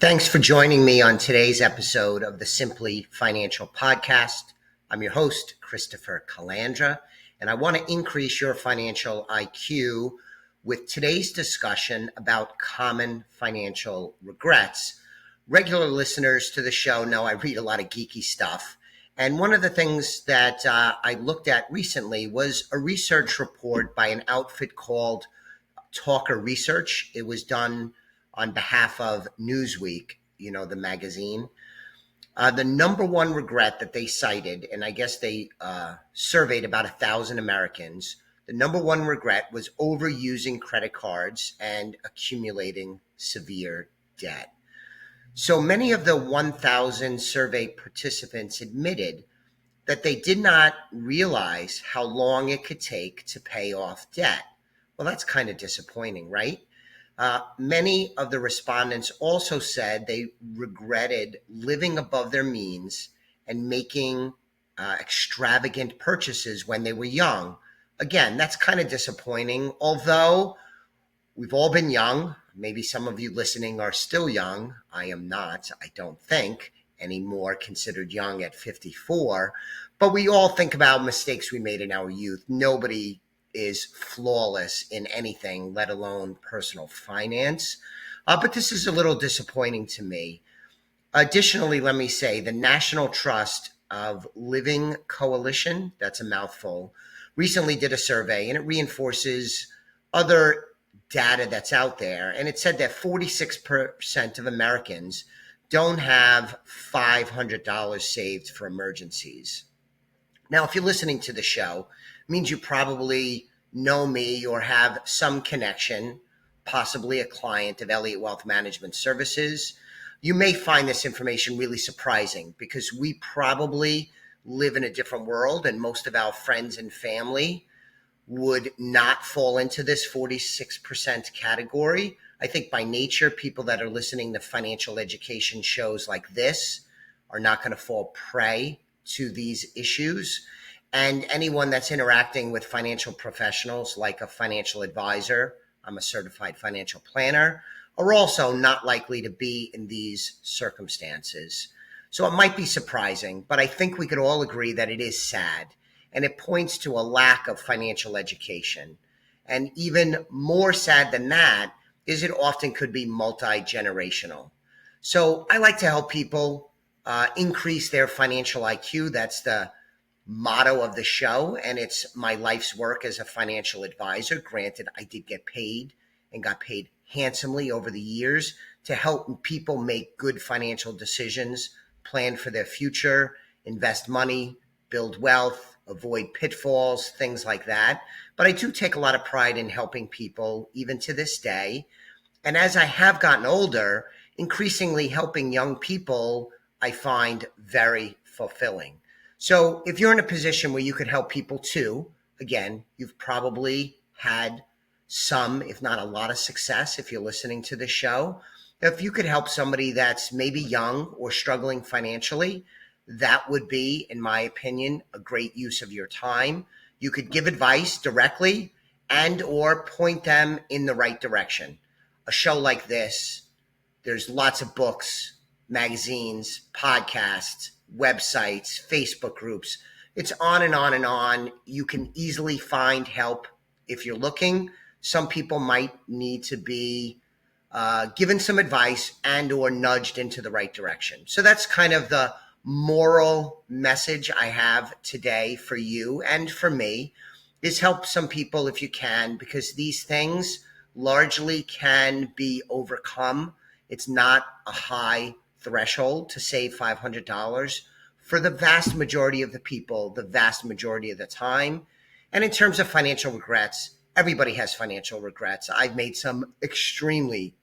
Thanks for joining me on today's episode of the Simply Financial Podcast. I'm your host, Christopher Calandra, and I want to increase your financial IQ with today's discussion about common financial regrets. Regular listeners to the show know I read a lot of geeky stuff, and one of the things that I looked at recently was a research report by an outfit called Talker Research. It was done on behalf of Newsweek, the magazine. The number one regret that they cited, and I guess they surveyed about 1,000 Americans, the number one regret was overusing credit cards and accumulating severe debt. So many of the 1,000 survey participants admitted that they did not realize how long it could take to pay off debt. Well, that's kind of disappointing, right? Many of the respondents also said they regretted living above their means and making extravagant purchases when they were young. Again, that's kind of disappointing, although we've all been young. Maybe some of you listening are still young. I am not, I don't think, anymore considered young at 54. But we all think about mistakes we made in our youth. Nobody is flawless in anything, let alone personal finance. But this is a little disappointing to me. Additionally, let me say the National Trust of Living Coalition, that's a mouthful, recently did a survey, and it reinforces other data that's out there. And it said that 46% of Americans don't have $500 saved for emergencies. Now, if you're listening to the show, it means you probably know me or have some connection, possibly a client of Elliott Wealth Management Services. You may find this information really surprising because we probably live in a different world, and most of our friends and family would not fall into this 46% category. I think by nature, people that are listening to financial education shows like this are not going to fall prey to these issues. And anyone that's interacting with financial professionals like a financial advisor, I'm a certified financial planner, are also not likely to be in these circumstances. So it might be surprising, but I think we could all agree that it is sad, and it points to a lack of financial education. And even more sad than that is it often could be multi-generational. So I like to help people increase their financial IQ. That's the motto of the show, and it's my life's work as a financial advisor. Granted, I did get paid and got paid handsomely over the years to help people make good financial decisions, plan for their future, invest money, build wealth, avoid pitfalls, things like that. But I do take a lot of pride in helping people even to this day. And as I have gotten older, increasingly helping young people, I find very fulfilling. So if you're in a position where you could help people too, again, you've probably had some, if not a lot of success if you're listening to this show. If you could help somebody that's maybe young or struggling financially, that would be, in my opinion, a great use of your time. You could give advice directly and or point them in the right direction. A show like this, there's lots of books, magazines, podcasts, websites, Facebook groups. It's on and on and on. You can easily find help if you're looking. Some people might need to be given some advice and or nudged into the right direction. So that's kind of the moral message I have today for you and for me, is help some people if you can, because these things largely can be overcome. It's not a high threshold to save $500 for the vast majority of the people, the vast majority of the time. And in terms of financial regrets, everybody has financial regrets. I've made some extremely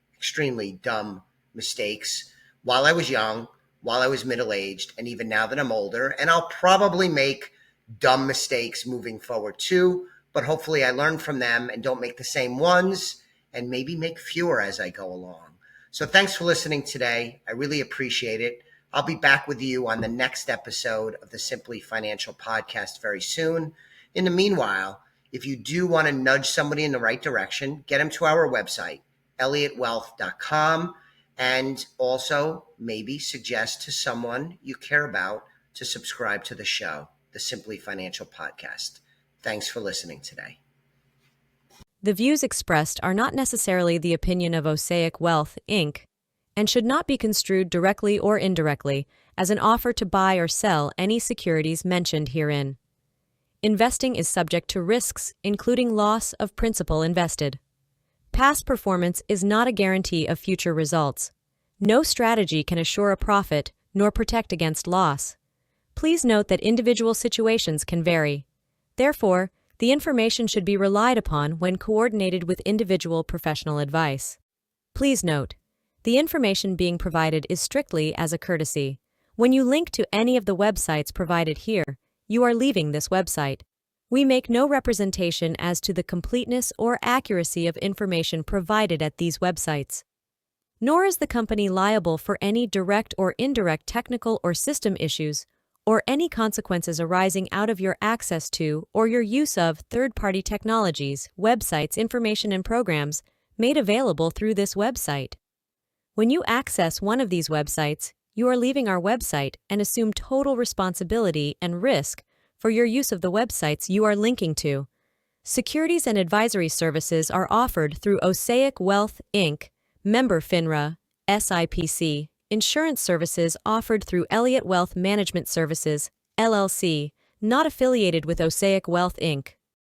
dumb mistakes while I was young, while I was middle-aged, and even now that I'm older. And I'll probably make dumb mistakes moving forward too, but hopefully I learn from them and don't make the same ones and maybe make fewer as I go along. So thanks for listening today. I really appreciate it. I'll be back with you on the next episode of the Simply Financial Podcast very soon. In the meanwhile, if you do want to nudge somebody in the right direction, get them to our website, elliottwealth.com, and also maybe suggest to someone you care about to subscribe to the show, the Simply Financial Podcast. Thanks for listening today. The views expressed are not necessarily the opinion of Osaic Wealth, Inc., and should not be construed directly or indirectly as an offer to buy or sell any securities mentioned herein. Investing is subject to risks, including loss of principal invested. Past performance is not a guarantee of future results. No strategy can assure a profit nor protect against loss. Please note that individual situations can vary. Therefore, the information should be relied upon when coordinated with individual professional advice. Please note, the information being provided is strictly as a courtesy. When you link to any of the websites provided here, you are leaving this website. We make no representation as to the completeness or accuracy of information provided at these websites. Nor is the company liable for any direct or indirect technical or system issues, or any consequences arising out of your access to or your use of third-party technologies, websites, information, and programs made available through this website. When you access one of these websites, you are leaving our website and assume total responsibility and risk for your use of the websites you are linking to. Securities and advisory services are offered through Osaic Wealth, Inc., member FINRA, SIPC. Insurance services offered through Elliott Wealth Management Services, LLC, not affiliated with Osaic Wealth, Inc.